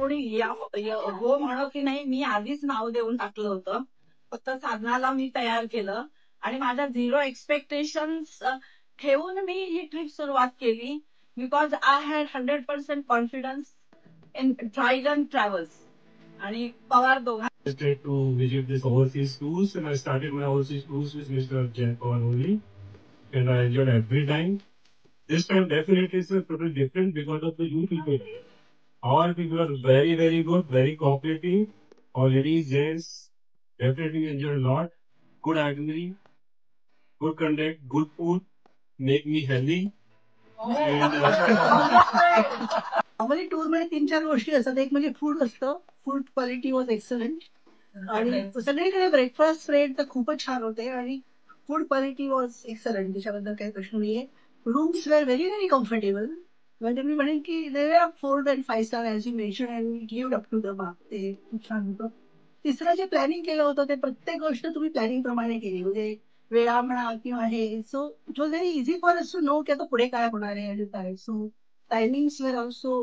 कोणी हो म्हणो की नाही, मी आधीच नाव देऊन टाकलं होतं. फक्त साधनाला मी तयार केलं आणि माझ्या 0 एक्स्पेक्टेशन्स ठेवून मी ही ट्रिप सुरुवात केली. Because I had 100% confidence in Trident travels आणि Pawar दोघां To visit this overseas tours, and I started my overseas tours with Mr. Jain Pawan only, and I enjoyed every time. This time definitely is totally different because of the you people. Our people are very, very good, very cooperative. Already Jains definitely enjoyed a lot. Good itinerary, good conduct, good food, make me healthy. And normally tour मध्ये 3-4 गोष्टी असतात. एक म्हणजे food असतं. Food quality was excellent आणि सगळीकडे breakfast spread तर खूपच छान होते आणि फूड क्वालिटी वॉज एक्सलंट. त्याच्याबद्दल काही प्रश्न नाहीये. Rooms were very very comfortable. म्हणजे मी म्हणेन की they are 4 and 5 star as you mention and give up to the mark. ते खूप छान होतं. तिसरं जे प्लॅनिंग केलं होतं ते प्रत्येक गोष्ट तुम्ही प्लॅनिंग प्रमाणे केली. म्हणजे वेळा म्हणा किंवा हे so it was very easy for us to know की आता पुढे काय होणार आहे आणि काय. So timings were also